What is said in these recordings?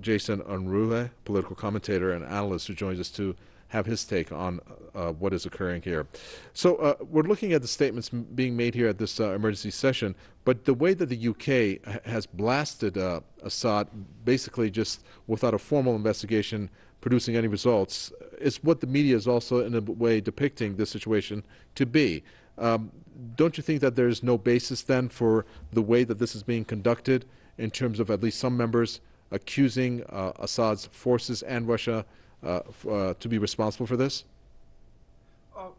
Jason Unruhe, political commentator and analyst, who joins us to have his take on what is occurring here. So we're looking at the statements being made here at this emergency session, but the way that the UK has blasted Assad, basically just without a formal investigation producing any results, is what the media is also in a way depicting the situation to be. Don't you think that there's no basis then for the way that this is being conducted in terms of at least some members accusing Assad's forces and Russia to be responsible for this?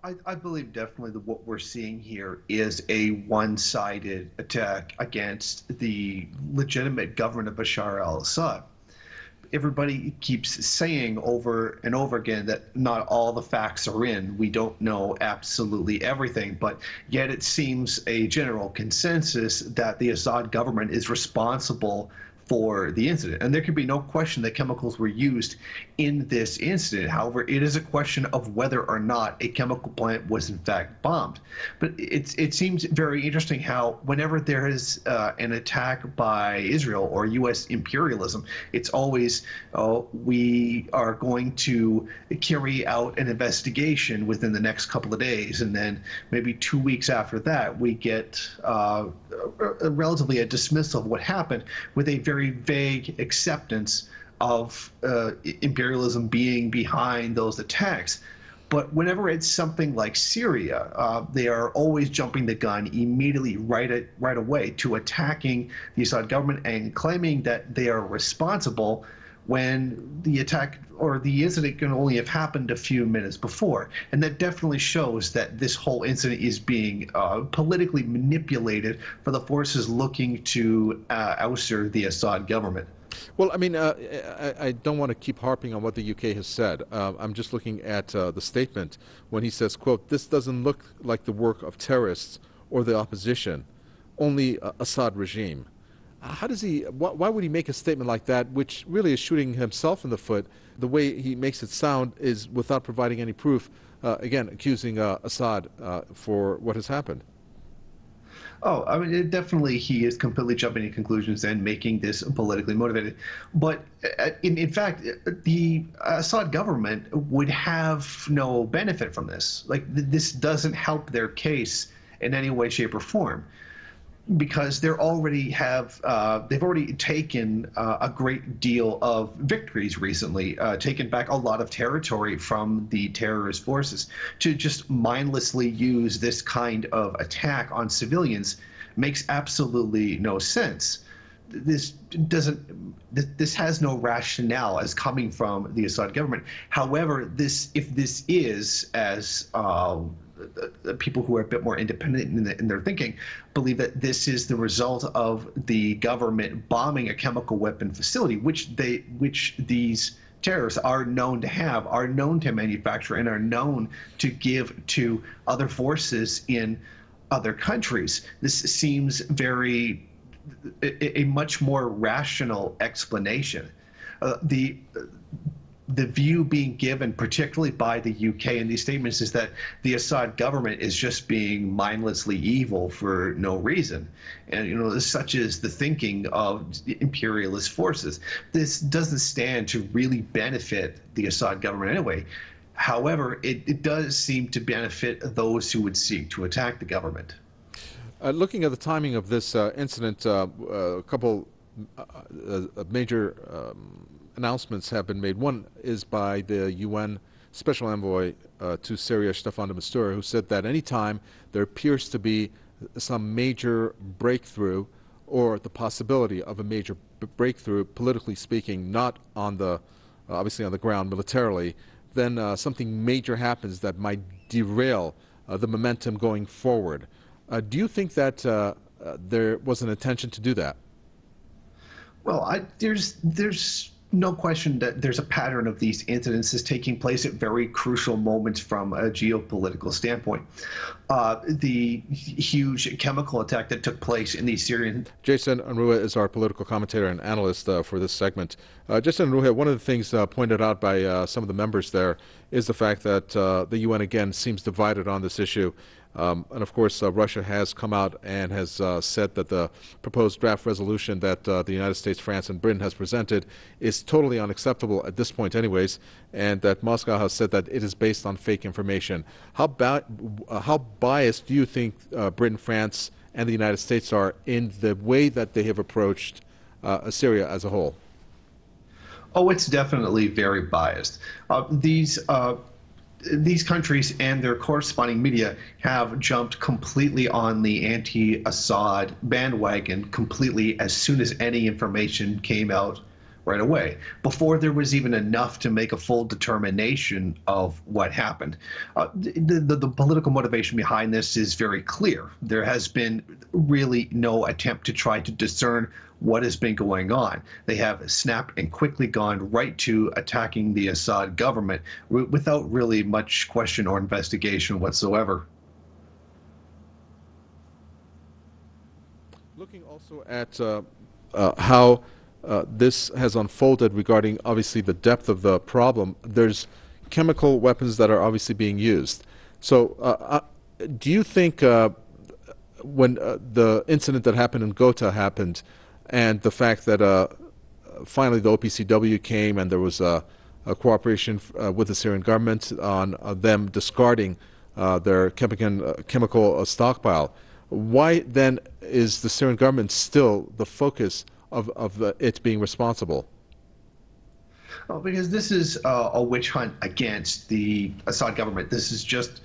I believe definitely that what we're seeing here is a one-sided attack against the legitimate government of Bashar al-Assad. Everybody keeps saying over and over again that not all the facts are in. We don't know absolutely everything, but yet it seems a general consensus that the Assad government is responsible for the incident. And there can be no question that chemicals were used in this incident. However, it is a question of whether or not a chemical plant was in fact bombed. But it seems very interesting how whenever there is an attack by Israel or U.S. imperialism, it's always, we are going to carry out an investigation within the next couple of days. And then maybe 2 weeks after that, we get relatively a dismissal of what happened with a very vague acceptance of imperialism being behind those attacks. But whenever it's something like Syria, they are always jumping the gun immediately right away to attacking the Assad government and claiming that they are responsible when the attack or the incident can only have happened a few minutes before. And that definitely shows that this whole incident is being politically manipulated for the forces looking to oust the Assad government. Well, I mean, I don't want to keep harping on what the UK has said. I'm just looking at the statement when he says, quote, "This doesn't look like the work of terrorists or the opposition, only Assad regime." How does he, why would he make a statement like that, which really is shooting himself in the foot? The way he makes it sound is without providing any proof, again, accusing Assad for what has happened. Oh, I mean, definitely he is completely jumping to conclusions and making this politically motivated. But in fact, the Assad government would have no benefit from this. Like, this doesn't help their case in any way, shape, or form, because they've already taken a great deal of victories recently, taken back a lot of territory from the terrorist forces. To just mindlessly use this kind of attack on civilians makes absolutely no sense. This has no rationale as coming from the Assad government. However, if this is, as people who are a bit more independent in their thinking believe, that this is the result of the government bombing a chemical weapon facility, which these terrorists are known to have, are known to manufacture, and are known to give to other forces in other countries. This seems a much more rational explanation. The view being given, particularly by the UK in these statements, is that the Assad government is just being mindlessly evil for no reason. And, such is the thinking of imperialist forces. This doesn't stand to really benefit the Assad government anyway. However, it does seem to benefit those who would seek to attack the government. Looking at the timing of this incident, a couple major announcements have been made. One is by the UN Special Envoy to Syria, Staffan de Mistura, who said that any time there appears to be some major breakthrough or the possibility of a major breakthrough, politically speaking, not on the obviously on the ground militarily, then something major happens that might derail the momentum going forward. Do you think that there was an intention to do that? Well, there's no question that there's a pattern of these incidences taking place at very crucial moments from a geopolitical standpoint. The huge chemical attack that took place in the Syrian... Jason Unruhe is our political commentator and analyst for this segment. Jason Unruhe, one of the things pointed out by some of the members there is the fact that the UN again seems divided on this issue. And of course, Russia has come out and has said that the proposed draft resolution that the United States, France, and Britain has presented is totally unacceptable at this point anyways, and that Moscow has said that it is based on fake information. How biased do you think Britain, France, and the United States are in the way that they have approached Syria as a whole? Oh, it's definitely very biased. These countries and their corresponding media have jumped completely on the anti-Assad bandwagon completely as soon as any information came out right away, before there was even enough to make a full determination of what happened. The political motivation behind this is very clear. There has been really no attempt to try to discern what has been going on. They have snapped and quickly gone right to attacking the Assad government without really much question or investigation whatsoever. Looking also at how this has unfolded regarding obviously the depth of the problem, there's chemical weapons that are obviously being used. So do you think when the incident that happened in Ghouta happened, and the fact that finally the OPCW came and there was a cooperation with the Syrian government on them discarding their chemical stockpile, why then is the Syrian government still the focus of it being responsible? Well, because this is a witch hunt against the Assad government. This is just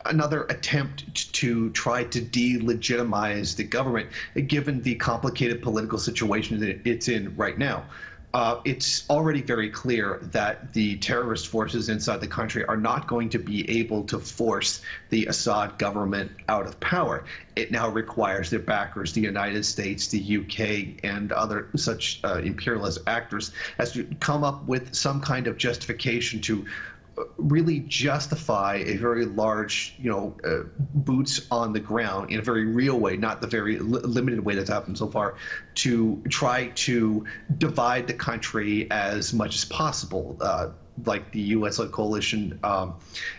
another attempt to try to delegitimize the government, given the complicated political situation that it's in right now. It's already very clear that the terrorist forces inside the country are not going to be able to force the Assad government out of power. It now requires their backers, the United States, the UK, and other such imperialist actors, as to come up with some kind of justification to really justify a very large, boots on the ground in a very real way, not the very limited way that's happened so far, to try to divide the country as much as possible. Like the U.S.-led coalition,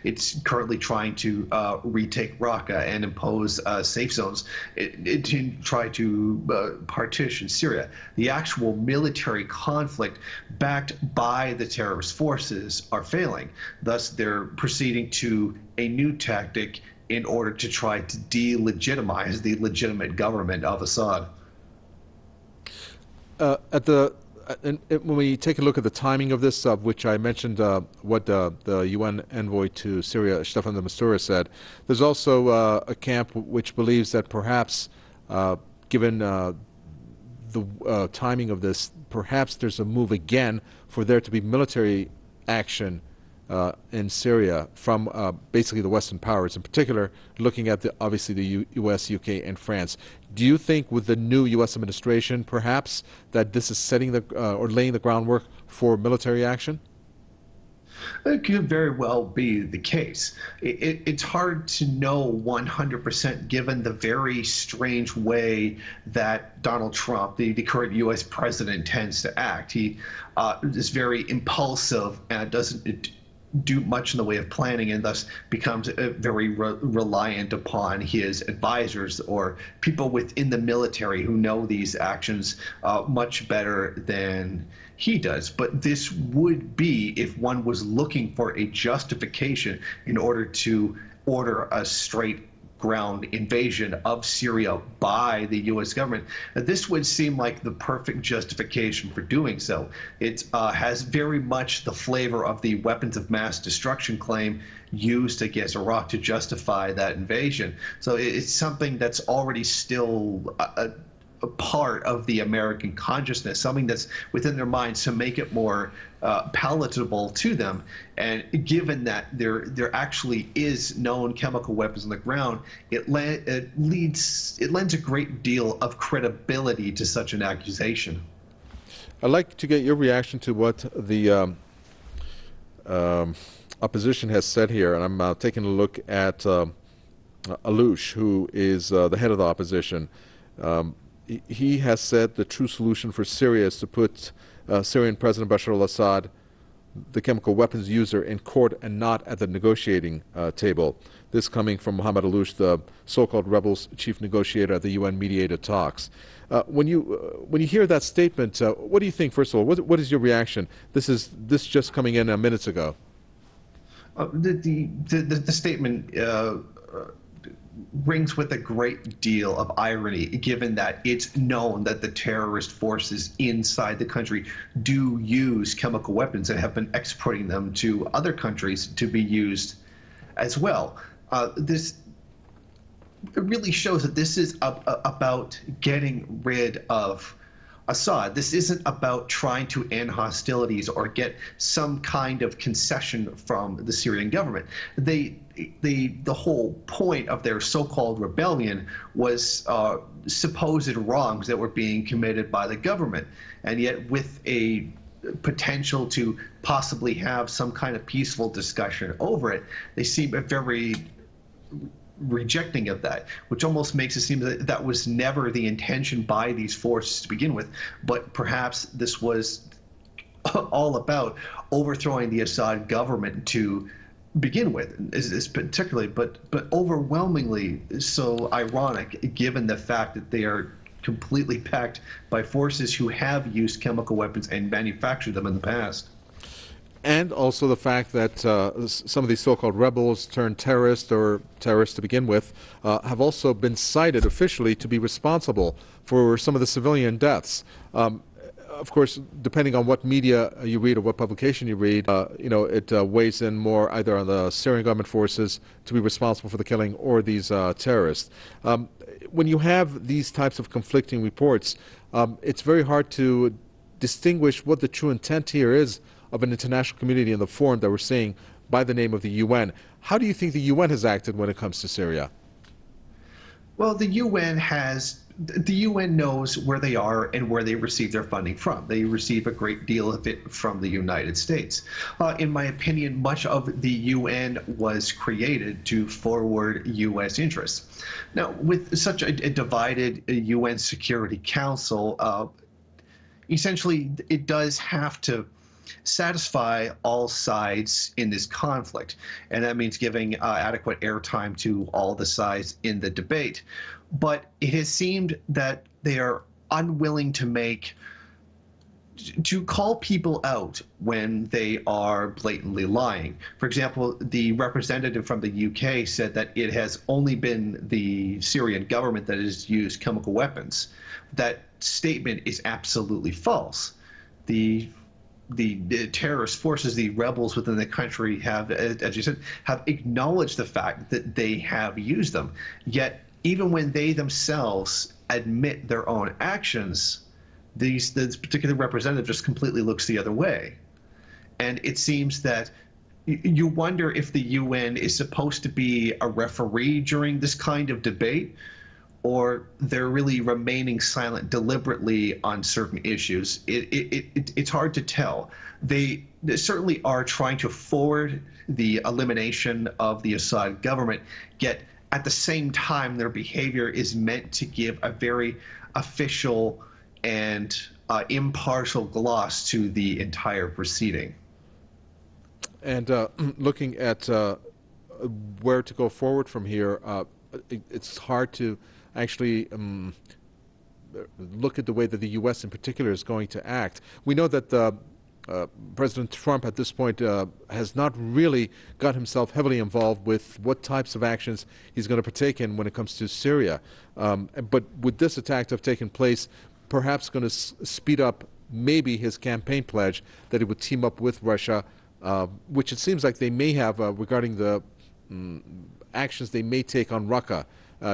it's currently trying to retake Raqqa and impose safe zones to try to partition Syria. The actual military conflict backed by the terrorist forces are failing. Thus, they're proceeding to a new tactic in order to try to delegitimize the legitimate government of Assad. When we take a look at the timing of this, which I mentioned what the UN envoy to Syria, Staffan de Mistura, said, there's also a camp which believes that perhaps, given the timing of this, perhaps there's a move again for there to be military action in Syria from basically the Western powers, in particular looking at obviously the U.S., UK, and France. Do you think with the new U.S. administration, perhaps, that this is setting or laying the groundwork for military action? It could very well be the case. It's hard to know 100% given the very strange way that Donald Trump, the current U.S. president, tends to act. He is very impulsive and doesn't do much in the way of planning, and thus becomes very reliant upon his advisors or people within the military who know these actions much better than he does. But this would be, if one was looking for a justification in order to order a straight ground invasion of Syria by the U.S. government, this would seem like the perfect justification for doing so. It has very much the flavor of the weapons of mass destruction claim used against Iraq to justify that invasion. So it's something that's already still a part of the American consciousness, something that's within their minds to make it more palatable to them. And given that there actually is known chemical weapons on the ground, it lends a great deal of credibility to such an accusation. I'd like to get your reaction to what the opposition has said here, and I'm taking a look at Alouche, who is the head of the opposition. He has said the true solution for Syria is to put Syrian President Bashar al-Assad, the chemical weapons user, in court and not at the negotiating table. This coming from Mohammed Aloush, the so-called rebels' chief negotiator at the UN mediated talks. When you hear that statement, what do you think? First of all, what is your reaction? This just coming in minutes ago. The statement rings with a great deal of irony, given that it's known that the terrorist forces inside the country do use chemical weapons and have been exporting them to other countries to be used as well. This really shows that this is about getting rid of Assad. This isn't about trying to end hostilities or get some kind of concession from the Syrian government. The whole point of their so-called rebellion was supposed wrongs that were being committed by the government, and yet with a potential to possibly have some kind of peaceful discussion over it, they seem very rejecting of that, which almost makes it seem that that was never the intention by these forces to begin with, but perhaps this was all about overthrowing the Assad government to begin with, is particularly, but overwhelmingly so ironic, given the fact that they are completely backed by forces who have used chemical weapons and manufactured them in the past. And also the fact that some of these so-called rebels turned terrorists, or terrorists to begin with, have also been cited officially to be responsible for some of the civilian deaths. Of course, depending on what media you read or what publication you read, it weighs in more either on the Syrian government forces to be responsible for the killing or these terrorists. When you have these types of conflicting reports, it's very hard to distinguish what the true intent here is of an international community in the form that we're seeing by the name of the UN. How do you think the UN has acted when it comes to Syria? Well, the UN knows where they are and where they receive their funding from. They receive a great deal of it from the United States. In my opinion, much of the UN was created to forward U.S. interests. Now, with such a divided UN Security Council, essentially it does have to satisfy all sides in this conflict, and that means giving adequate airtime to all the sides in the debate. But it has seemed that they are unwilling to call people out when they are blatantly lying. For example, the representative from the UK said that it has only been the Syrian government that has used chemical weapons. That statement is absolutely false. The terrorist forces, the rebels within the country have, as you said, have acknowledged the fact that they have used them. Yet, even when they themselves admit their own actions, this particular representative just completely looks the other way. And it seems that you wonder if the UN is supposed to be a referee during this kind of debate, or they're really remaining silent deliberately on certain issues. It's hard to tell. They certainly are trying to forward the elimination of the Assad government, yet at the same time their behavior is meant to give a very official and impartial gloss to the entire proceeding. And looking at where to go forward from here, it's hard to actually look at the way that the U.S. in particular is going to act. We know that President Trump at this point has not really got himself heavily involved with what types of actions he's going to partake in when it comes to Syria. But with this attack to have taken place, perhaps going to speed up maybe his campaign pledge that he would team up with Russia, which it seems like they may have regarding the actions they may take on Raqqa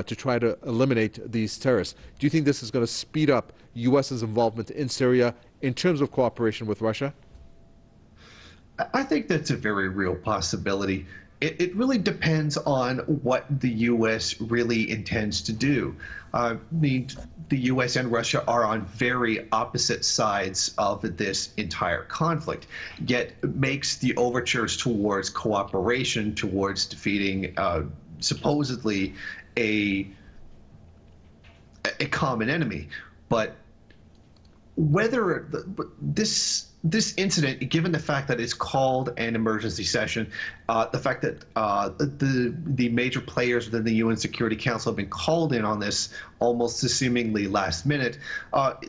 to try to eliminate these terrorists. Do you think this is going to speed up U.S.'s involvement in Syria in terms of cooperation with Russia? I think that's a very real possibility. It really depends on what the U.S. really intends to do. The U.S. and Russia are on very opposite sides of this entire conflict, yet makes the overtures towards cooperation, towards defeating supposedly a common enemy. But whether this this incident, given the fact that it's called an emergency session, the fact that the major players within the UN Security Council have been called in on this almost seemingly last minute,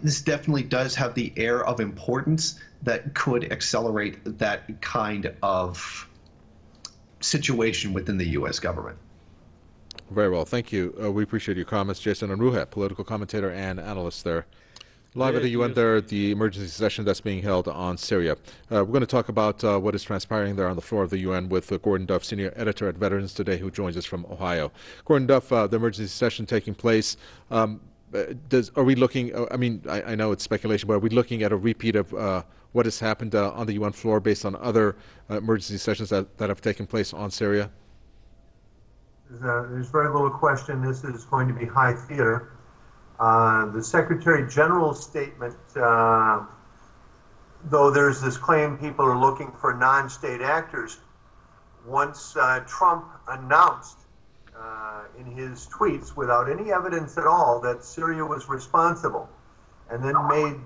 this definitely does have the air of importance that could accelerate that kind of situation within the U.S. government. Very well, thank you. We appreciate your comments. Jason Unruhe, political commentator and analyst there. Live at the UN there, the emergency session that's being held on Syria. We're going to talk about what is transpiring there on the floor of the UN with Gordon Duff, senior editor at Veterans Today, who joins us from Ohio. Gordon Duff, the emergency session taking place. Are we looking, I know it's speculation, but are we looking at a repeat of what has happened on the UN floor based on other emergency sessions that have taken place on Syria? There's very little question this is going to be high theater. The Secretary General's statement, though there's this claim people are looking for non-state actors, once Trump announced in his tweets without any evidence at all that Syria was responsible, and then made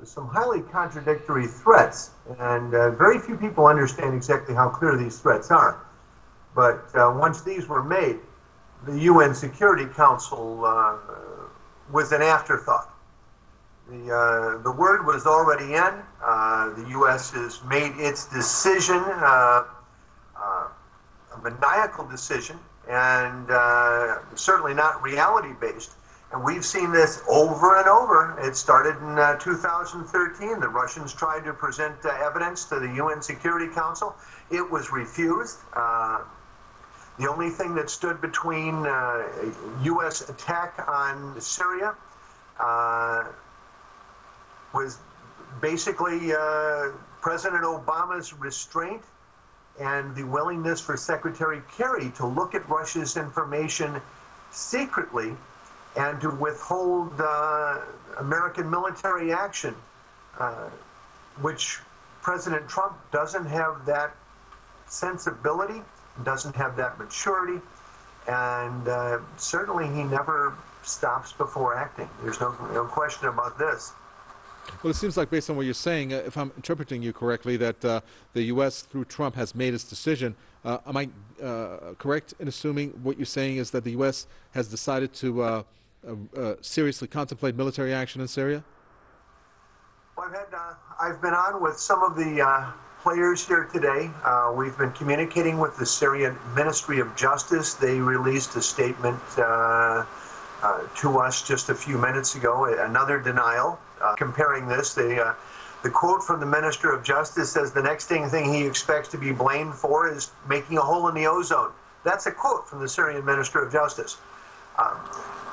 some highly contradictory threats, and very few people understand exactly how clear these threats are. But once these were made, the UN Security Council was an afterthought. The word was already in. The U.S. has made its decision, a maniacal decision, and certainly not reality-based. And we've seen this over and over. It started in 2013. The Russians tried to present evidence to the UN Security Council. It was refused. The only thing that stood between a U.S. attack on Syria was basically President Obama's restraint and the willingness for Secretary Kerry to look at Russia's information secretly and to withhold American military action, which President Trump doesn't have that sensibility, doesn't have that maturity, and certainly he never stops before acting. There's no question about this. Well, it seems like, based on what you're saying, if I'm interpreting you correctly, that the U.S. through Trump has made its decision. Am I correct in assuming what you're saying is that the U.S. has decided to seriously contemplate military action in Syria? Well, I've been on with some of the players here today. We've been communicating with the Syrian Ministry of Justice. They released a statement to us just a few minutes ago, another denial. Comparing this, the quote from the Minister of Justice says the next thing he expects to be blamed for is making a hole in the ozone. That's a quote from the Syrian Minister of Justice.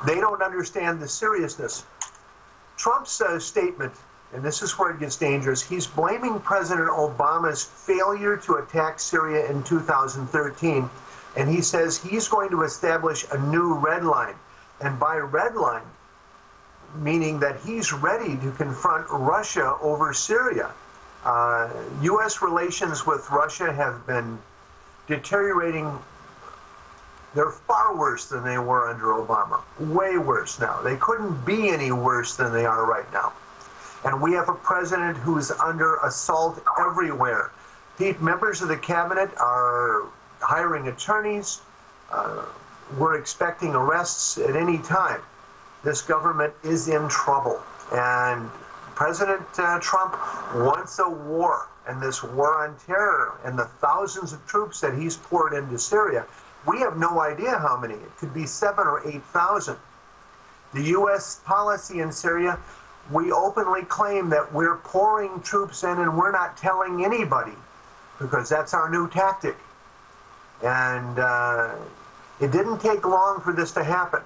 They don't understand the seriousness. Trump's statement, and this is where it gets dangerous, he's blaming President Obama's failure to attack Syria in 2013, and he says he's going to establish a new red line. And by red line, meaning that he's ready to confront Russia over Syria. U.S. relations with Russia have been deteriorating. They're far worse than they were under Obama, way worse now. They couldn't be any worse than they are right now. And we have a president who's under assault everywhere. Members of the cabinet are hiring attorneys. We're expecting arrests at any time. This government is in trouble. And President Trump wants a war, and this war on terror and the thousands of troops that he's poured into Syria. We have no idea how many. It could be 7,000 or 8,000. The U.S. policy in Syria, we openly claim that we're pouring troops in and we're not telling anybody, because that's our new tactic. And it didn't take long for this to happen.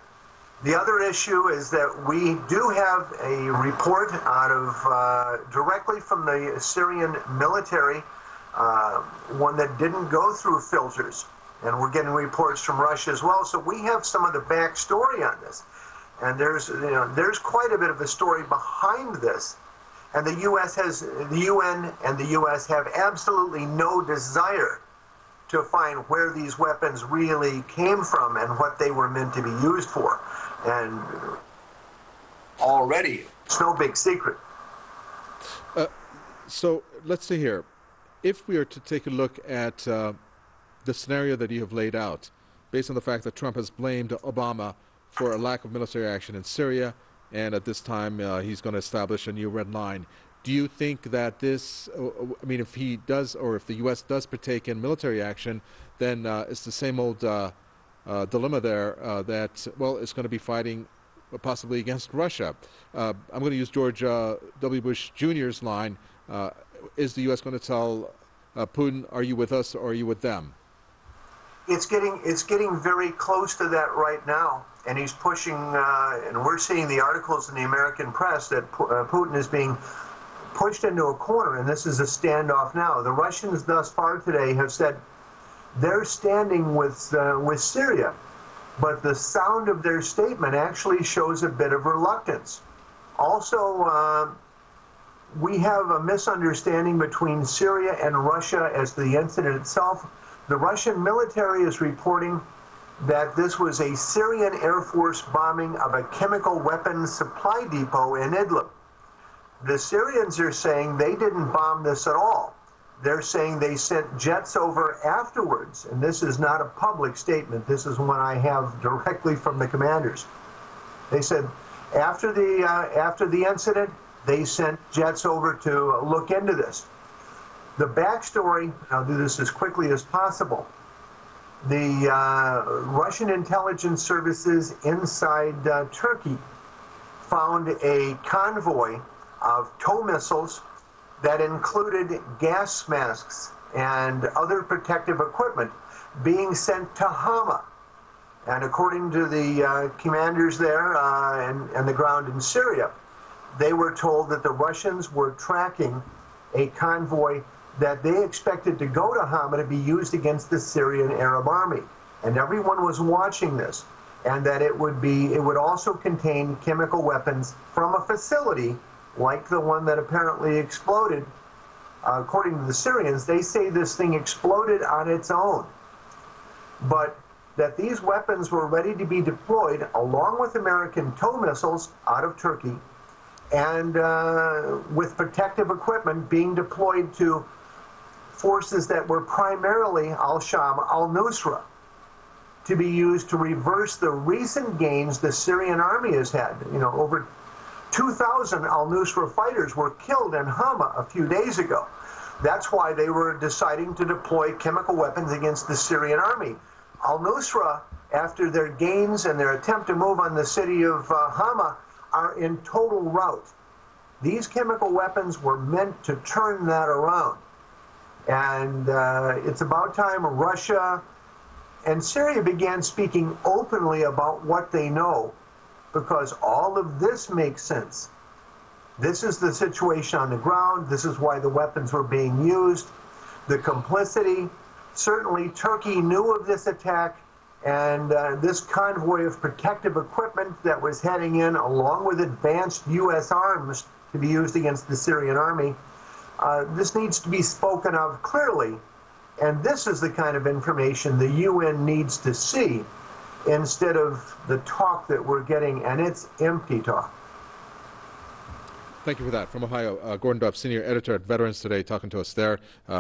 The other issue is that we do have a report out of directly from the Syrian military, one that didn't go through filters, and we're getting reports from Russia as well. So we have some of the backstory on this, and there's quite a bit of a story behind this. And the UN and the U.S. have absolutely no desire to find where these weapons really came from and what they were meant to be used for. And already, it's no big secret. So let's see here. If we are to take a look at the scenario that you have laid out, based on the fact that Trump has blamed Obama for a lack of military action in Syria, and at this time he's going to establish a new red line. Do you think that this, I mean, if he does, or if the U.S. does partake in military action, then it's the same old dilemma there that, well, it's going to be fighting possibly against Russia. I'm going to use George W. Bush Jr.'s line. Is the U.S. going to tell Putin, are you with us or are you with them? It's getting very close to that right now, and he's pushing, and we're seeing the articles in the American press that Putin is being pushed into a corner, and this is a standoff now. The Russians thus far today have said they're standing with Syria, but the sound of their statement actually shows a bit of reluctance. Also, we have a misunderstanding between Syria and Russia as to the incident itself. The Russian military is reporting that this was a Syrian Air Force bombing of a chemical weapons supply depot in Idlib. The Syrians are saying they didn't bomb this at all. They're saying they sent jets over afterwards, and this is not a public statement. This is one I have directly from the commanders. They said after the incident, they sent jets over to look into this. The backstory, I'll do this as quickly as possible. The Russian intelligence services inside Turkey found a convoy of tow missiles that included gas masks and other protective equipment being sent to Hama. And according to the commanders there and the ground in Syria, they were told that the Russians were tracking a convoy that they expected to go to Hama to be used against the Syrian Arab army. And everyone was watching this, and that it would also contain chemical weapons from a facility like the one that apparently exploded. According to the Syrians, they say this thing exploded on its own. But that these weapons were ready to be deployed along with American tow missiles out of Turkey, and with protective equipment being deployed to forces that were primarily al-Sham, al-Nusra, to be used to reverse the recent gains the Syrian army has had. You know, over 2,000 al-Nusra fighters were killed in Hama a few days ago. That's why they were deciding to deploy chemical weapons against the Syrian army. Al-Nusra, after their gains and their attempt to move on the city of Hama, are in total rout. These chemical weapons were meant to turn that around. And it's about time Russia and Syria began speaking openly about what they know, because all of this makes sense. This is the situation on the ground. This is why the weapons were being used. The complicity. Certainly Turkey knew of this attack, and this convoy of protective equipment that was heading in along with advanced U.S. arms to be used against the Syrian army. This needs to be spoken of clearly, and this is the kind of information the UN needs to see instead of the talk that we're getting, and it's empty talk. Thank you for that. From Ohio, Gordon Duff, senior editor at Veterans Today, talking to us there.